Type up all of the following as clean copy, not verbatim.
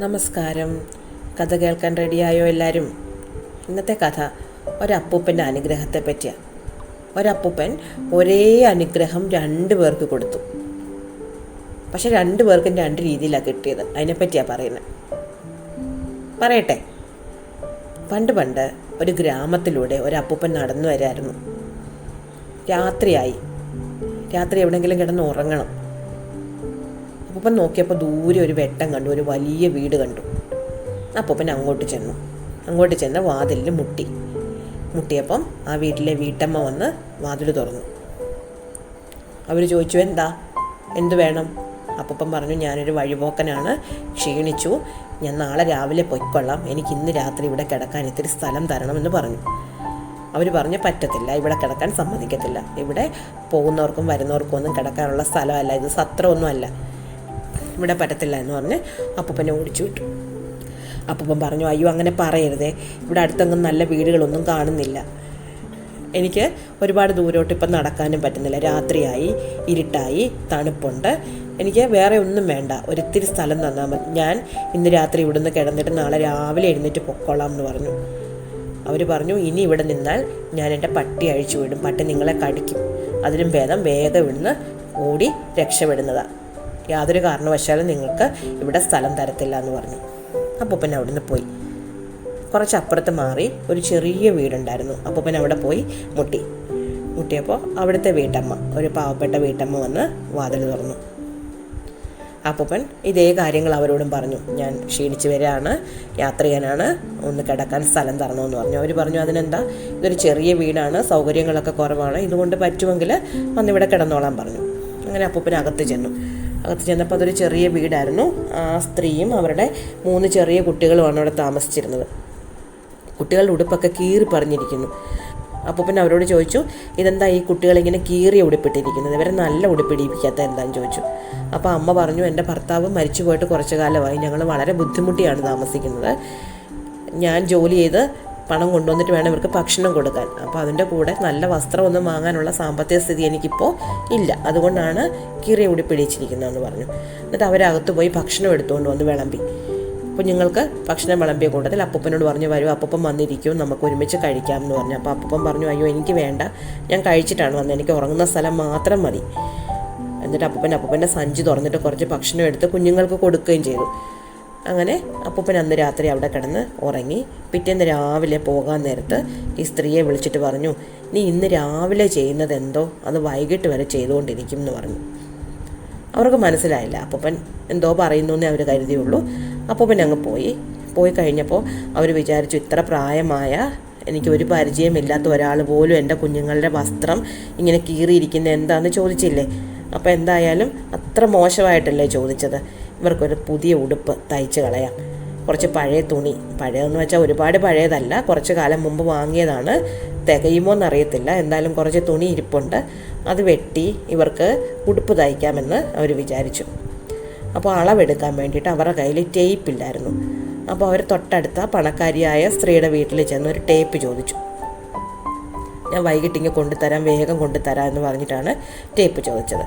നമസ്കാരം. കഥ കേൾക്കാൻ റെഡിയായോ എല്ലാവരും? ഇന്നത്തെ കഥ ഒരപ്പൂപ്പൻ്റെ അനുഗ്രഹത്തെ പറ്റിയാണ്. ഒരപ്പൂപ്പൻ ഒരേ അനുഗ്രഹം 2 പേർക്ക് കൊടുത്തു. പക്ഷെ 2 പേർക്കും 2 രീതിയിലാണ് കിട്ടിയത്. അതിനെപ്പറ്റിയാണ് പറയുന്നത്. പറയട്ടെ. പണ്ട് ഒരു ഗ്രാമത്തിലൂടെ ഒരപ്പൂപ്പൻ നടന്നു വരായിരുന്നു. രാത്രി എവിടെയെങ്കിലും കിടന്ന് ഉറങ്ങണം. അപ്പൂപ്പൻ നോക്കിയപ്പോൾ ദൂരെ ഒരു വെട്ടം കണ്ടു, ഒരു വലിയ വീട് കണ്ടു. അപ്പൂപ്പൻ അങ്ങോട്ട് ചെന്ന് വാതിലിൽ മുട്ടിയപ്പം ആ വീട്ടിലെ വീട്ടമ്മ വന്ന് വാതിൽ തുറന്നു. അവർ ചോദിച്ചു, എന്ത് വേണം? അപ്പൂപ്പൻ പറഞ്ഞു, ഞാനൊരു വഴിപോക്കനാണ്, ക്ഷീണിച്ചു, ഞാൻ നാളെ രാവിലെ പൊയ്ക്കൊള്ളാം, എനിക്ക് ഇന്ന് രാത്രി ഇവിടെ കിടക്കാൻ ഇത്തിരി സ്ഥലം തരണമെന്ന് പറഞ്ഞു. അവർ പറഞ്ഞു, പറ്റത്തില്ല, ഇവിടെ കിടക്കാൻ സമ്മതിക്കത്തില്ല, ഇവിടെ പോകുന്നവർക്കും വരുന്നവർക്കും ഒന്നും കിടക്കാനുള്ള സ്ഥലമല്ല, ഇത് സത്രമൊന്നുമല്ല, ഇവിടെ പറ്റത്തില്ല എന്ന് പറഞ്ഞ് അപ്പൂപ്പനെ ഓടിച്ചു വിട്ടു. അപ്പൂപ്പൻ പറഞ്ഞു, അയ്യോ അങ്ങനെ പറയരുതേ, ഇവിടെ അടുത്തെങ്ങും നല്ല വീടുകളൊന്നും കാണുന്നില്ല, എനിക്ക് ഒരുപാട് ദൂരോട്ട് ഇപ്പം നടക്കാനും പറ്റുന്നില്ല, രാത്രിയായി, ഇരുട്ടായി, തണുപ്പുണ്ട്, എനിക്ക് വേറെ ഒന്നും വേണ്ട, ഒരിത്തിരി സ്ഥലം തന്നാൽ മതി, ഞാൻ ഇന്ന് രാത്രി ഇവിടുന്ന് കിടന്നിട്ട് നാളെ രാവിലെ എഴുന്നേറ്റ് പൊക്കോളാം എന്ന് പറഞ്ഞു. അവർ പറഞ്ഞു, ഇനി ഇവിടെ നിന്നാൽ ഞാൻ എൻ്റെ പട്ടി അഴിച്ചു വിടും, പട്ടി നിങ്ങളെ കടിക്കും, അതിലും ഭേദം വേഗം ഇവിടുന്ന് ഓടി രക്ഷപ്പെടുന്നതാണ്, യാതൊരു കാരണവശാലും നിങ്ങൾക്ക് ഇവിടെ സ്ഥലം തരത്തില്ല എന്ന് പറഞ്ഞു. അപ്പൂപ്പൻ അവിടുന്ന് പോയി. കുറച്ചപ്പുറത്ത് മാറി ഒരു ചെറിയ വീടുണ്ടായിരുന്നു. അപ്പൂപ്പൻ അവിടെ പോയി മുട്ടിയപ്പോൾ അവിടുത്തെ വീട്ടമ്മ, ഒരു പാവപ്പെട്ട വീട്ടമ്മ വന്ന് വാതിൽ തുറന്നു. അപ്പൂപ്പൻ ഇതേ കാര്യങ്ങൾ അവരോടും പറഞ്ഞു, ഞാൻ ക്ഷീണിച്ച് വരികയാണ്, യാത്ര ചെയ്യാനാണ്, ഒന്ന് കിടക്കാൻ സ്ഥലം തരണമെന്ന് പറഞ്ഞു. അവർ പറഞ്ഞു, അതിനെന്താ, ഇതൊരു ചെറിയ വീടാണ്, സൗകര്യങ്ങളൊക്കെ കുറവാണ്, ഇതുകൊണ്ട് പറ്റുമെങ്കിൽ വന്നിവിടെ കിടന്നോളാൻ പറഞ്ഞു. അങ്ങനെ അപ്പൂപ്പൻ അകത്ത് ചെന്നപ്പോൾ അതൊരു ചെറിയ വീടായിരുന്നു. ആ സ്ത്രീയും അവരുടെ 3 ചെറിയ കുട്ടികളുമാണ് അവിടെ താമസിച്ചിരുന്നത്. കുട്ടികളുടെ ഉടുപ്പൊക്കെ കീറി പറഞ്ഞിരിക്കുന്നു. അപ്പൂപ്പൻ അവരോട് ചോദിച്ചു, ഇതെന്താ ഈ കുട്ടികളിങ്ങനെ കീറിയ ഉടുപ്പിട്ടിരിക്കുന്നത്, ഇവരെ നല്ല ഉടുപ്പിടിപ്പിക്കാത്ത എന്താണെന്ന് ചോദിച്ചു. അപ്പോൾ അമ്മ പറഞ്ഞു, എൻ്റെ ഭർത്താവ് മരിച്ചു പോയിട്ട് കുറച്ചു കാലമായി, ഞങ്ങൾ വളരെ ബുദ്ധിമുട്ടിയാണ് താമസിക്കുന്നത്, ഞാൻ ജോലി ചെയ്ത് പണം കൊണ്ടുവന്നിട്ട് വേണം ഇവർക്ക് ഭക്ഷണം കൊടുക്കാൻ, അപ്പോൾ അതിൻ്റെ കൂടെ നല്ല വസ്ത്രമൊന്നും വാങ്ങാനുള്ള സാമ്പത്തിക സ്ഥിതി എനിക്കിപ്പോൾ ഇല്ല, അതുകൊണ്ടാണ് കീറിയ ഉടുപ്പിടിച്ചിരിക്കുന്നതെന്ന് പറഞ്ഞു. എന്നിട്ട് അവരകത്ത് പോയി ഭക്ഷണം എടുത്തുകൊണ്ട് വന്ന് വിളമ്പി. കുഞ്ഞുങ്ങൾക്ക് ഭക്ഷണം വിളമ്പിയ കൂട്ടത്തിൽ അപ്പൂപ്പനോട് പറഞ്ഞു, വരൂ, അപ്പൂപ്പൻ വന്നിരിക്കും, നമുക്ക് ഒരുമിച്ച് കഴിക്കാമെന്ന് പറഞ്ഞു. അപ്പോൾ അപ്പൂപ്പൻ പറഞ്ഞു, അയ്യോ എനിക്ക് വേണ്ട, ഞാൻ കഴിച്ചിട്ടാണ് വന്നത്, എനിക്ക് ഉറങ്ങുന്ന സ്ഥലം മാത്രം മതി. എന്നിട്ട് അപ്പൂപ്പൻ്റെ സഞ്ചി തുറന്നിട്ട് കുറച്ച് ഭക്ഷണം എടുത്ത് കുഞ്ഞുങ്ങൾക്ക് കൊടുക്കുകയും ചെയ്തു. അങ്ങനെ അപ്പൂപ്പൻ അന്ന് രാത്രി അവിടെ കിടന്ന് ഉറങ്ങി. പിറ്റേന്ന് രാവിലെ പോകാൻ നേരത്ത് ഈ സ്ത്രീയെ വിളിച്ചിട്ട് പറഞ്ഞു, നീ ഇന്ന് രാവിലെ ചെയ്യുന്നത് എന്തോ അത് വൈകിട്ട് വരെ ചെയ്തുകൊണ്ടിരിക്കും എന്ന് പറഞ്ഞു. അവർക്ക് മനസ്സിലായില്ല, അപ്പൂപ്പൻ എന്തോ പറയുന്നു എന്നേ അവർ കരുതിയുള്ളൂ. അപ്പൂപ്പൻ അങ്ങ് പോയി കഴിഞ്ഞപ്പോൾ അവർ വിചാരിച്ചു, ഇത്ര പ്രായമായ എനിക്കൊരു പരിചയമില്ലാത്ത ഒരാൾ പോലും എൻ്റെ കുഞ്ഞുങ്ങളുടെ വസ്ത്രം ഇങ്ങനെ കീറിയിരിക്കുന്ന എന്താണെന്ന് ചോദിച്ചില്ലേ, അപ്പോൾ എന്തായാലും അത്ര മോശമായിട്ടല്ലേ ചോദിച്ചത്, ഇവർക്കൊരു പുതിയ ഉടുപ്പ് തയ്ച്ച് കളയാം, കുറച്ച് പഴയ തുണി, പഴയതെന്ന് വെച്ചാൽ ഒരുപാട് പഴയതല്ല, കുറച്ച് കാലം മുമ്പ് വാങ്ങിയതാണ്, തികയുമോ എന്നറിയത്തില്ല, എന്തായാലും കുറച്ച് തുണി ഇരിപ്പുണ്ട്, അത് വെട്ടി ഇവർക്ക് ഉടുപ്പ് തയ്ക്കാമെന്ന് അവർ വിചാരിച്ചു. അപ്പോൾ അളവെടുക്കാൻ വേണ്ടിയിട്ട് അവരുടെ കയ്യിൽ ടേപ്പില്ലായിരുന്നു. അപ്പോൾ അവർ തൊട്ടടുത്ത പണക്കാരിയായ സ്ത്രീയുടെ വീട്ടിൽ ചെന്ന് ഒരു ടേപ്പ് ചോദിച്ചു. ഞാൻ വൈകിട്ട് ഇങ്ങനെ കൊണ്ടുതരാം, വേഗം കൊണ്ടുതരാം എന്ന് പറഞ്ഞിട്ടാണ് ടേപ്പ് ചോദിച്ചത്.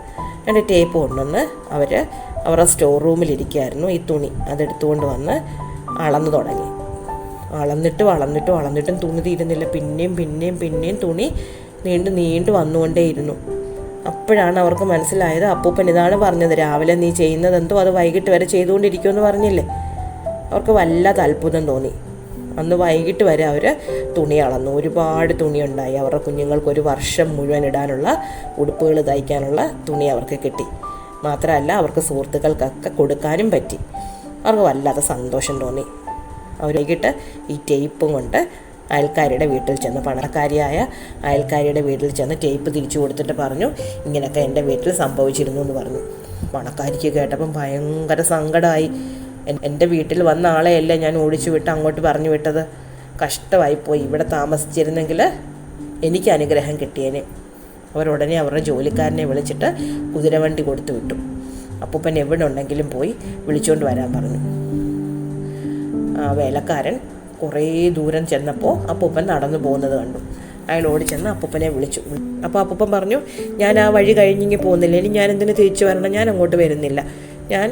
എൻ്റെ ടേപ്പ് കൊണ്ടുവന്ന് അവരുടെ സ്റ്റോർ റൂമിലിരിക്കുകയായിരുന്നു ഈ തുണി, അതെടുത്തുകൊണ്ട് വന്ന് അളന്നു തുടങ്ങി. വളർന്നിട്ടും തുണി തീരുന്നില്ല, പിന്നെയും തുണി നീണ്ടു വന്നുകൊണ്ടേയിരുന്നു. അപ്പോഴാണ് അവർക്ക് മനസ്സിലായത്, അപ്പൂപ്പൻ ഇതാണ് പറഞ്ഞത്, രാവിലെ നീ ചെയ്യുന്നതെന്തോ അത് വൈകിട്ട് വരെ ചെയ്തുകൊണ്ടിരിക്കുമെന്ന് പറഞ്ഞില്ലേ. അവർക്ക് വല്ലാത്ത അത്ഭുതം തോന്നി. അന്ന് വൈകിട്ട് വരെ അവർ തുണി അളന്നു. ഒരുപാട് തുണിയുണ്ടായി. അവരുടെ കുഞ്ഞുങ്ങൾക്ക് 1 വർഷം മുഴുവൻ ഇടാനുള്ള ഉടുപ്പുകൾ തയ്ക്കാനുള്ള തുണി അവർക്ക് കിട്ടി. മാത്രമല്ല അവർക്ക് സുഹൃത്തുക്കൾക്കൊക്കെ കൊടുക്കാനും പറ്റി. അവർക്ക് വല്ലാത്ത സന്തോഷം തോന്നി. അവർ വൈകിട്ട് ഈ ടേപ്പും കൊണ്ട് അയൽക്കാരിയുടെ വീട്ടിൽ ചെന്ന്, പണക്കാരിയായ അയൽക്കാരിയുടെ വീട്ടിൽ ചെന്ന് ടേപ്പ് തിരിച്ചു കൊടുത്തിട്ട് പറഞ്ഞു, ഇങ്ങനെയൊക്കെ എൻ്റെ വീട്ടിൽ സംഭവിച്ചിരുന്നു എന്ന് പറഞ്ഞു. പണക്കാരിക്ക് കേട്ടപ്പം ഭയങ്കര സങ്കടമായി. എൻ്റെ വീട്ടിൽ വന്ന ആളെയല്ലേ ഞാൻ ഓടിച്ചു വിട്ട് അങ്ങോട്ട് പറഞ്ഞു വിട്ടത്, കഷ്ടമായിപ്പോയി, ഇവിടെ താമസിച്ചിരുന്നെങ്കിൽ എനിക്ക് അനുഗ്രഹം കിട്ടിയേനെ. അവരുടനെ അവരുടെ ജോലിക്കാരനെ വിളിച്ചിട്ട് കുതിരവണ്ടി കൊടുത്തു വിട്ടു. അപ്പൂപ്പൻ എവിടെ ഉണ്ടെങ്കിലും പോയി വിളിച്ചുകൊണ്ട് വരാൻ പറഞ്ഞു. വേലക്കാരൻ കുറേ ദൂരം ചെന്നപ്പോൾ അപ്പൂപ്പൻ നടന്നു പോകുന്നത് കണ്ടു. അയാൾ ഓടിച്ചെന്ന് അപ്പൂപ്പനെ വിളിച്ചു. അപ്പോൾ അപ്പൂപ്പൻ പറഞ്ഞു, ഞാൻ ആ വഴി കഴിഞ്ഞിങ്ങി പോകുന്നില്ല, ഇനി ഞാൻ എന്തിനു തിരിച്ചു വരണം, ഞാൻ അങ്ങോട്ട് വരുന്നില്ല, ഞാൻ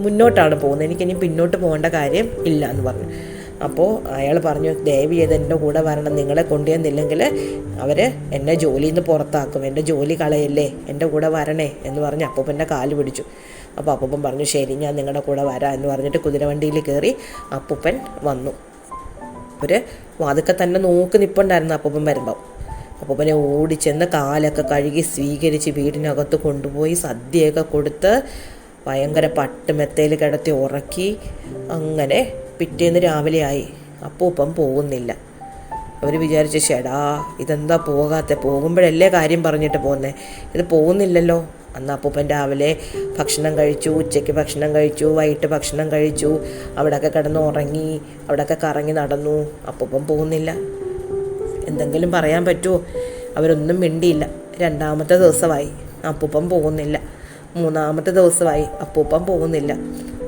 മുന്നോട്ടാണ് പോകുന്നത്, എനിക്കിനി പിന്നോട്ട് പോകേണ്ട കാര്യം ഇല്ല എന്ന് പറഞ്ഞു. അപ്പോൾ അയാൾ പറഞ്ഞു, ദയവ് ചെയ്ത് എൻ്റെ കൂടെ വരണം, നിങ്ങളെ കൊണ്ടുവന്നില്ലെങ്കിൽ അവർ എന്നെ ജോലിയിൽ നിന്ന് പുറത്താക്കും, എൻ്റെ ജോലി കളയല്ലേ, എൻ്റെ കൂടെ വരണേ എന്ന് പറഞ്ഞ് അപ്പൂപ്പൻ്റെ കാല് പിടിച്ചു. അപ്പോൾ അപ്പൂപ്പൻ പറഞ്ഞു, ശരി ഞാൻ നിങ്ങളുടെ കൂടെ വരാം എന്ന് പറഞ്ഞിട്ട് കുതിരവണ്ടിയിൽ കയറി അപ്പൂപ്പൻ വന്നു. ഒരു വാതുക്കെ തന്നെ നോക്കി നിൽപ്പുണ്ടായിരുന്നു അപ്പൂപ്പൻ വരുമ്പോൾ. അപ്പൂപ്പനെ ഓടിച്ചെന്ന് കാലൊക്കെ കഴുകി സ്വീകരിച്ച് വീടിനകത്ത് കൊണ്ടുപോയി സദ്യയൊക്കെ കൊടുത്ത് ഭയങ്കര പട്ടുമെത്തയിൽ കിടത്തി ഉറക്കി. അങ്ങനെ പിറ്റേന്ന് രാവിലെ ആയി. അപ്പൂപ്പൻ പോകുന്നില്ല. അവർ വിചാരിച്ചു, ചേടാ ഇതെന്താ പോകാത്ത, പോകുമ്പോഴല്ലേ കാര്യം പറഞ്ഞിട്ട് പോകുന്നത്, ഇത് പോകുന്നില്ലല്ലോ. അന്ന് അപ്പൂപ്പൻ രാവിലെ ഭക്ഷണം കഴിച്ചു, ഉച്ചയ്ക്ക് ഭക്ഷണം കഴിച്ചു, വൈകിട്ട് ഭക്ഷണം കഴിച്ചു, അവിടെയൊക്കെ കിടന്ന് ഉറങ്ങി, അവിടെയൊക്കെ കറങ്ങി നടന്നു. അപ്പൂപ്പൻ പോകുന്നില്ല. എന്തെങ്കിലും പറയാൻ പറ്റുമോ? അവരൊന്നും മിണ്ടിയില്ല. രണ്ടാമത്തെ ദിവസമായി, അപ്പൂപ്പൻ പോകുന്നില്ല. മൂന്നാമത്തെ ദിവസമായി, അപ്പൂപ്പൻ പോകുന്നില്ല.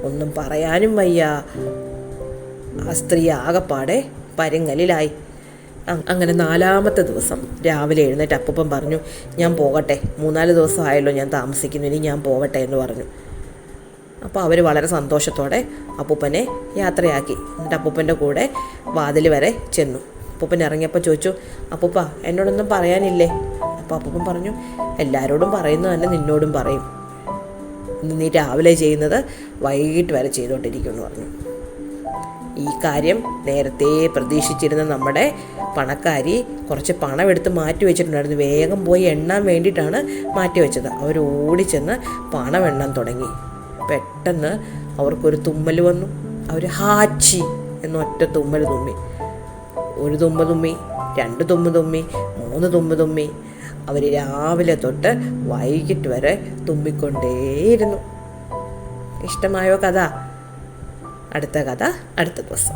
ഒന്നും പറയാനും വയ്യ. ആ സ്ത്രീ ആകെപ്പാടെ പരുങ്ങലിലായി. അങ്ങനെ നാലാമത്തെ ദിവസം രാവിലെ എഴുന്നേറ്റ് അപ്പൂപ്പൻ പറഞ്ഞു, ഞാൻ പോകട്ടെ, 3-4 ദിവസമായല്ലോ ഞാൻ താമസിക്കുന്നു, ഇനി ഞാൻ പോകട്ടെ എന്ന് പറഞ്ഞു. അപ്പോൾ അവർ വളരെ സന്തോഷത്തോടെ അപ്പൂപ്പനെ യാത്രയാക്കി. എന്നിട്ട് അപ്പൂപ്പൻ്റെ കൂടെ വാതിൽ വരെ ചെന്നു. അപ്പൂപ്പൻ ഇറങ്ങിയപ്പോൾ ചോദിച്ചു, അപ്പൂപ്പ എന്നോടൊന്നും പറയാനില്ലേ? അപ്പോൾ അപ്പൂപ്പൻ പറഞ്ഞു, എല്ലാവരോടും പറയുന്നത് തന്നെ നിന്നോടും പറയും. നീ രാവിലെ ചെയ്യുന്നത് വൈകിട്ട് വരെ ചെയ്തുകൊണ്ടിരിക്കുമെന്ന് പറഞ്ഞു. ഈ കാര്യം നേരത്തെ പ്രതീക്ഷിച്ചിരുന്ന നമ്മുടെ പണക്കാരി കുറച്ച് പണം എടുത്ത് മാറ്റി വെച്ചിട്ടുണ്ടായിരുന്നു. വേഗം പോയി എണ്ണാൻ വേണ്ടിയിട്ടാണ് മാറ്റി വെച്ചത്. അവർ ഓടിച്ചെന്ന് പണം എണ്ണാൻ തുടങ്ങി. പെട്ടെന്ന് അവർക്കൊരു തുമ്മൽ വന്നു. അവർ ഹാച്ചി എന്നൊറ്റ തുമ്മൽ തുമ്മി. 1 തുമ്മ തുമ്മി, 2 തുമ്മ തുമ്മി, 3 തുമ്മ തുമ്മി. അവർ രാവിലെ തൊട്ട് വൈകിട്ട് വരെ തുമ്മിക്കൊണ്ടേയിരുന്നു. ഇഷ്ടമായോ കഥ? അടുത്ത കഥ അടുത്ത ദിവസം.